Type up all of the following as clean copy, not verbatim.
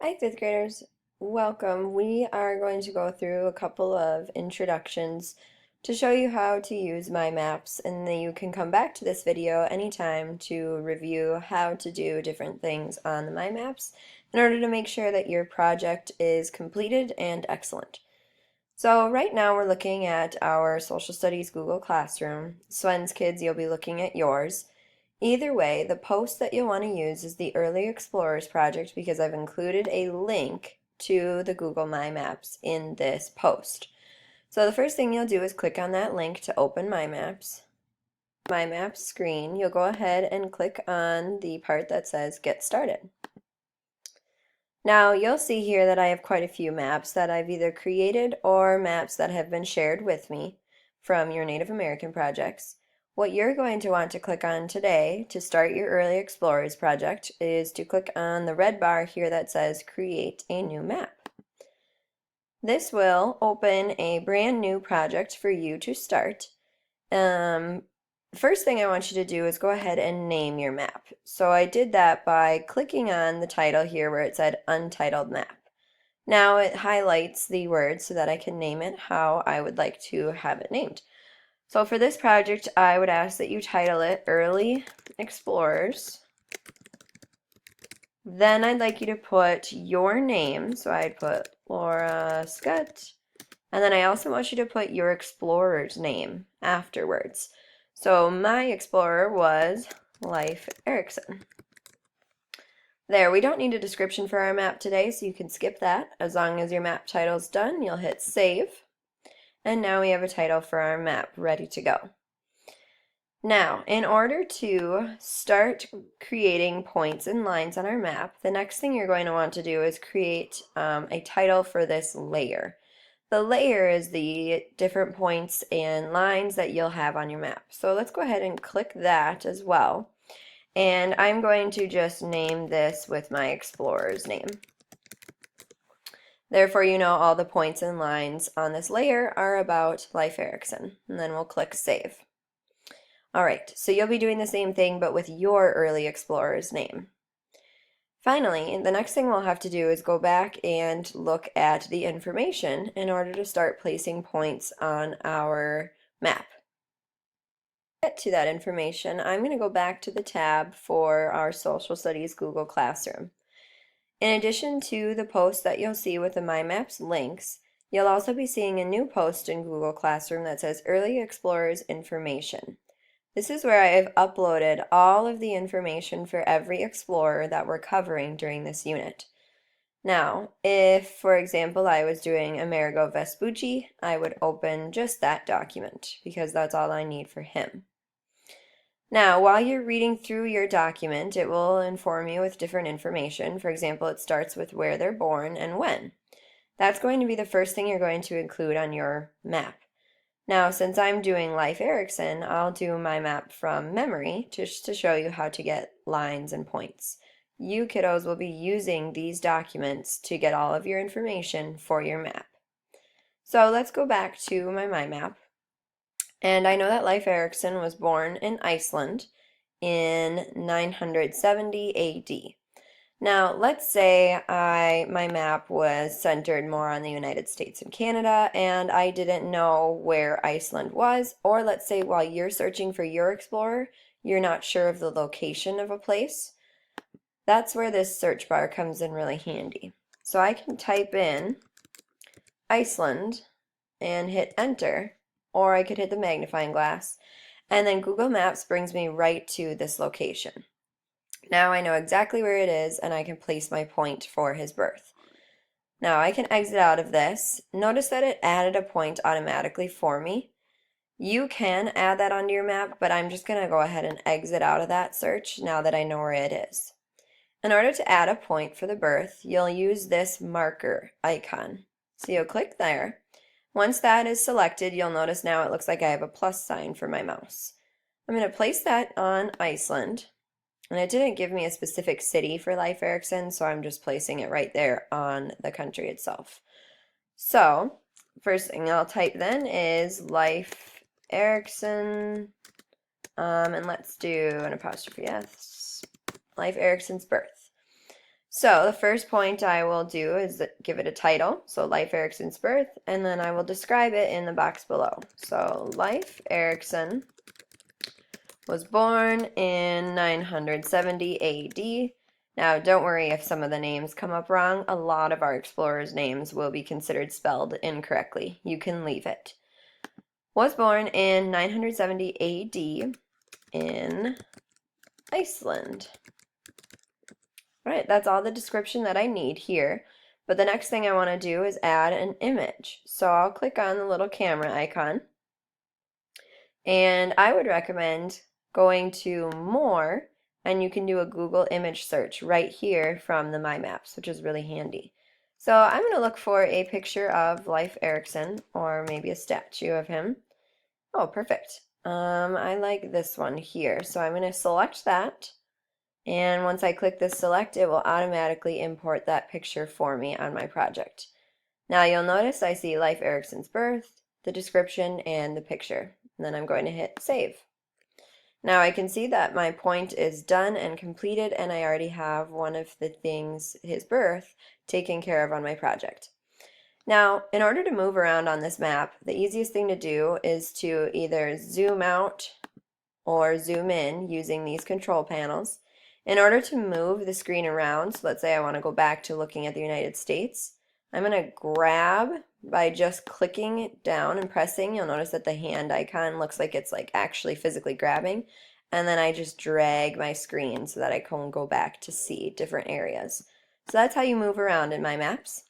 Hi, fifth graders. Welcome. We are going to go through a couple of introductions to show you how to use MyMaps, and then you can come back to this video anytime to review how to do different things on the MyMaps in order to make sure that your project is completed and excellent. So right now we're looking at our Social Studies Google Classroom. Swen's kids, you'll be looking at yours. Either way, the post that you'll want to use is the Early Explorers project because I've included a link to the Google My Maps in this post. So the first thing you'll do is click on that link to open My Maps. My Maps screen, you'll go ahead and click on the part that says Get Started. Now you'll see here that I have quite a few maps that I've either created or maps that have been shared with me from your Native American projects. What you're going to want to click on today to start your Early Explorers project is to click on the red bar here that says Create a New Map. This will open a brand new project for you to start. First thing I want you to do is go ahead and name your map. So I did that by clicking on the title here where it said Untitled Map. Now it highlights the word so that I can name it how I would like to have it named. So for this project, I would ask that you title it Early Explorers. Then I'd like you to put your name. So I'd put Laura Scott. And then I also want you to put your explorer's name afterwards. So my explorer was Leif Erikson. There, we don't need a description for our map today, so you can skip that. As long as your map title's done, you'll hit save. And now we have a title for our map ready to go. Now, in order to start creating points and lines on our map, the next thing you're going to want to do is create a title for this layer. The layer is the different points and lines that you'll have on your map. So let's go ahead and click that as well. And I'm going to just name this with my explorer's name. Therefore, you know all the points and lines on this layer are about Leif Erikson. And then we'll click Save. All right, so you'll be doing the same thing, but with your early explorer's name. Finally, the next thing we'll have to do is go back and look at the information in order to start placing points on our map. To get to that information, I'm going to go back to the tab for our Social Studies Google Classroom. In addition to the post that you'll see with the MyMaps links, you'll also be seeing a new post in Google Classroom that says Early Explorers Information. This is where I have uploaded all of the information for every explorer that we're covering during this unit. Now, if, for example, I was doing Amerigo Vespucci, I would open just that document because that's all I need for him. Now, while you're reading through your document, it will inform you with different information. For example, it starts with where they're born and when. That's going to be the first thing you're going to include on your map. Now, since I'm doing Leif Erikson, I'll do my map from memory just to show you how to get lines and points. You kiddos will be using these documents to get all of your information for your map. So let's go back to my map. And I know that Leif Erikson was born in Iceland in 970 AD. Now, let's say my map was centered more on the United States and Canada, and I didn't know where Iceland was, or let's say while you're searching for your explorer, you're not sure of the location of a place. That's where this search bar comes in really handy. So I can type in Iceland and hit enter, or I could hit the magnifying glass, and then Google Maps brings me right to this location. Now I know exactly where it is and I can place my point for his birth. Now I can exit out of this. Notice that it added a point automatically for me. You can add that onto your map, but I'm just going to go ahead and exit out of that search now that I know where it is. In order to add a point for the birth, you'll use this marker icon. So you'll click there. Once that is selected, you'll notice now it looks like I have a plus sign for my mouse. I'm going to place that on Iceland. And it didn't give me a specific city for Leif Erikson, so I'm just placing it right there on the country itself. So, first thing I'll type then is Leif Erikson, and let's do an apostrophe S, Leif Erikson's birth. So the first point I will do is give it a title, so Life Erickson's birth, and then I will describe it in the box below. So Life Erickson was born in 970 AD. Now, don't worry if some of the names come up wrong. A lot of our explorers' names will be considered spelled incorrectly. You can leave it. Was born in 970 AD in Iceland. All right, that's all the description that I need here. But the next thing I want to do is add an image. So I'll click on the little camera icon. And I would recommend going to More, and you can do a Google image search right here from the MyMaps, which is really handy. So I'm going to look for a picture of Leif Erikson, or maybe a statue of him. Oh, perfect. I like this one here, so I'm going to select that. And once I click this select, it will automatically import that picture for me on my project. Now you'll notice I see Leif Erikson's birth, the description, and the picture. And then I'm going to hit save. Now I can see that my point is done and completed, and I already have one of the things, his birth, taken care of on my project. Now, in order to move around on this map, the easiest thing to do is to either zoom out or zoom in using these control panels. In order to move the screen around, so let's say I want to go back to looking at the United States, I'm going to grab by just clicking it down and pressing. You'll notice that the hand icon looks like it's like actually physically grabbing, and then I just drag my screen so that I can go back to see different areas. So that's how you move around in MyMaps.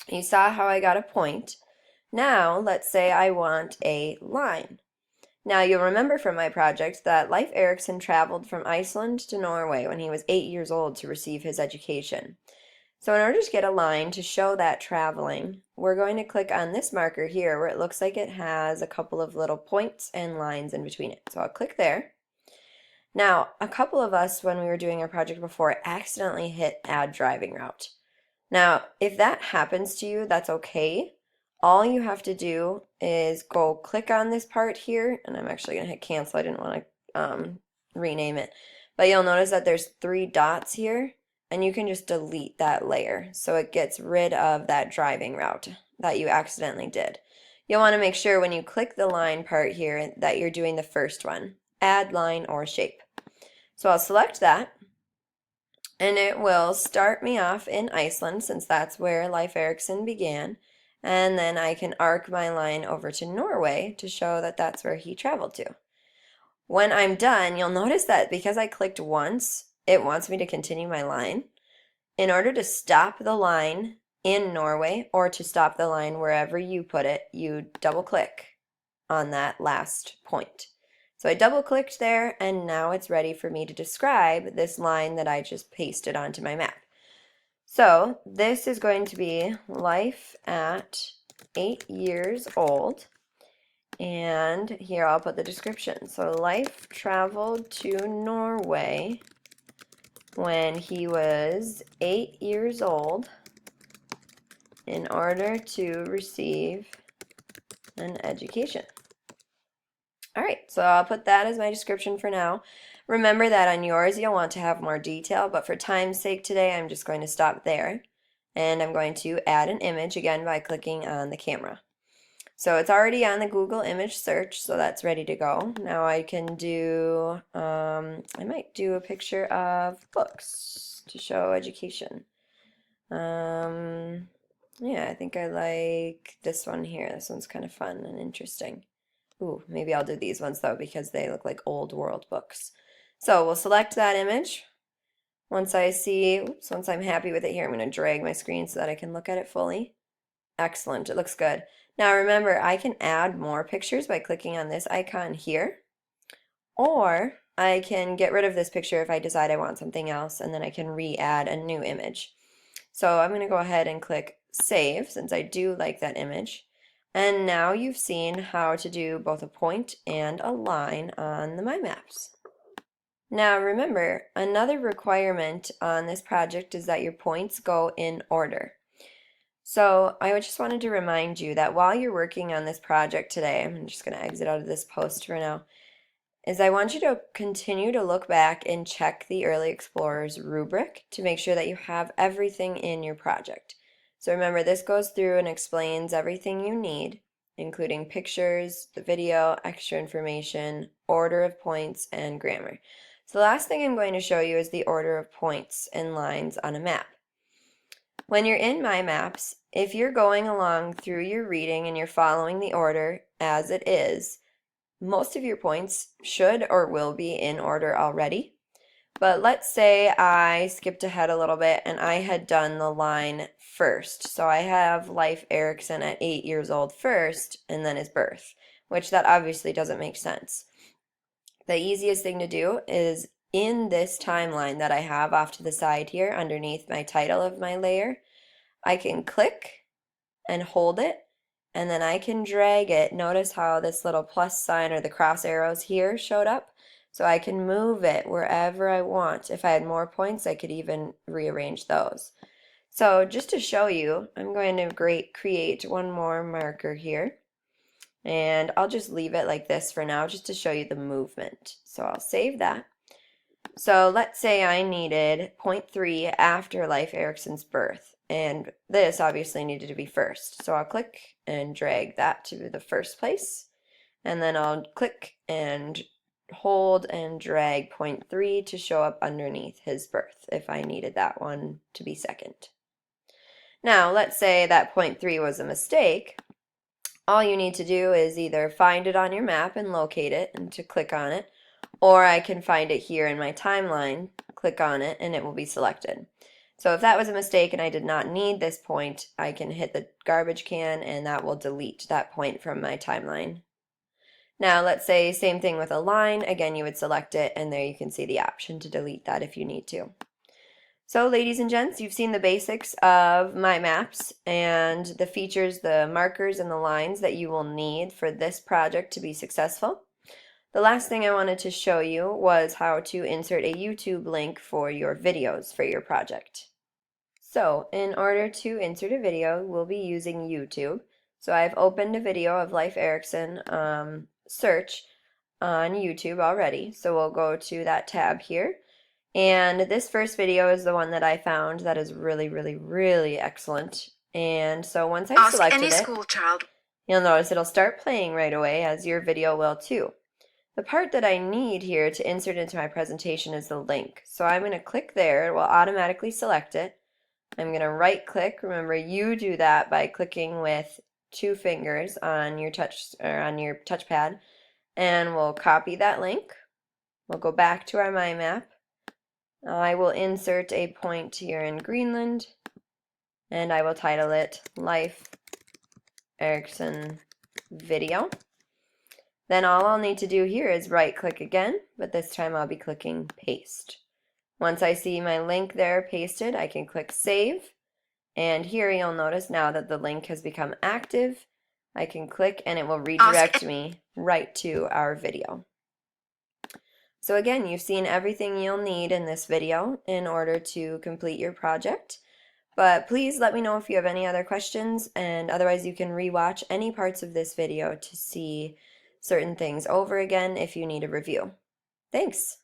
You saw how I got a point. Now let's say I want a line. Now you'll remember from my project that Leif Erikson traveled from Iceland to Norway when he was 8 years old to receive his education. So in order to get a line to show that traveling, we're going to click on this marker here where it looks like it has a couple of little points and lines in between it. So I'll click there. Now, a couple of us, when we were doing our project before, accidentally hit add driving route. Now, if that happens to you, that's okay. All you have to do is go click on this part here, and I'm actually going to hit cancel. I didn't want to rename it. But you'll notice that there's 3 dots here, and you can just delete that layer. So it gets rid of that driving route that you accidentally did. You'll want to make sure when you click the line part here that you're doing the first one, add line or shape. So I'll select that. And it will start me off in Iceland, since that's where Leif Erikson began. And then I can arc my line over to Norway to show that that's where he traveled to. When I'm done, you'll notice that because I clicked once, it wants me to continue my line. In order to stop the line in Norway, or to stop the line wherever you put it, you double click on that last point. So I double clicked there, and now it's ready for me to describe this line that I just pasted onto my map. So this is going to be Life at 8 years old, and here I'll put the description. So Life traveled to Norway when he was 8 years old in order to receive an education. All right, so I'll put that as my description for now. Remember that on yours you'll want to have more detail, but for time's sake today I'm just going to stop there. And I'm going to add an image again by clicking on the camera. So it's already on the Google image search, so that's ready to go. Now I can do, I might do a picture of books to show education. Yeah, I think I like this one here. This one's kind of fun and interesting. Ooh, maybe I'll do these ones though because they look like old world books. So we'll select that image. Once I'm happy with it here, I'm going to drag my screen so that I can look at it fully. Excellent, it looks good. Now remember, I can add more pictures by clicking on this icon here, or I can get rid of this picture if I decide I want something else, and then I can re-add a new image. So I'm going to go ahead and click save since I do like that image. And now you've seen how to do both a point and a line on the MyMaps. Now remember, another requirement on this project is that your points go in order. So I just wanted to remind you that while you're working on this project today, I'm just going to exit out of this post for now. is I want you to continue to look back and check the Early Explorers rubric to make sure that you have everything in your project. So remember, this goes through and explains everything you need, including pictures, the video, extra information, order of points, and grammar. So the last thing I'm going to show you is the order of points and lines on a map. When you're in MyMaps, if you're going along through your reading and you're following the order as it is, most of your points should or will be in order already. But let's say I skipped ahead a little bit and I had done the line first. So I have Leif Erikson at 8 years old first and then his birth, which that obviously doesn't make sense. The easiest thing to do is in this timeline that I have off to the side here underneath my title of my layer, I can click and hold it, and then I can drag it. Notice how this little plus sign or the cross arrows here showed up? So I can move it wherever I want. If I had more points, I could even rearrange those. So just to show you, I'm going to create one more marker here. And I'll just leave it like this for now just to show you the movement. So I'll save that. So let's say I needed 0.3 after Leif Erikson's birth. And this obviously needed to be first. So I'll click and drag that to the first place. And then I'll click and hold and drag 0.3 to show up underneath his birth if I needed that one to be second. Now let's say that 0.3 was a mistake. All you need to do is either find it on your map and locate it and to click on it, or I can find it here in my timeline, click on it, and it will be selected. So if that was a mistake and I did not need this point, I can hit the garbage can and that will delete that point from my timeline. Now let's say same thing with a line. Again, you would select it and there you can see the option to delete that if you need to. So ladies and gents, you've seen the basics of MyMaps and the features, the markers, and the lines that you will need for this project to be successful. The last thing I wanted to show you was how to insert a YouTube link for your videos for your project. So in order to insert a video, we'll be using YouTube. So I've opened a video of Leif Erikson search on YouTube already. So we'll go to that tab here. And this first video is the one that I found that is really, really, really excellent. And so once I've selected it, you'll notice it'll start playing right away, as your video will too. The part that I need here to insert into my presentation is the link. So I'm going to click there. It will automatically select it. I'm going to right click. Remember, you do that by clicking with 2 fingers on your touchpad, and we'll copy that link. We'll go back to our MyMap. I will insert a point here in Greenland, and I will title it Leif Erikson Video. Then all I'll need to do here is right click again, but this time I'll be clicking paste. Once I see my link there pasted, I can click save. And here you'll notice now that the link has become active. I can click and it will redirect me right to our video. So again, you've seen everything you'll need in this video in order to complete your project. But please let me know if you have any other questions, and otherwise you can rewatch any parts of this video to see certain things over again if you need a review. Thanks!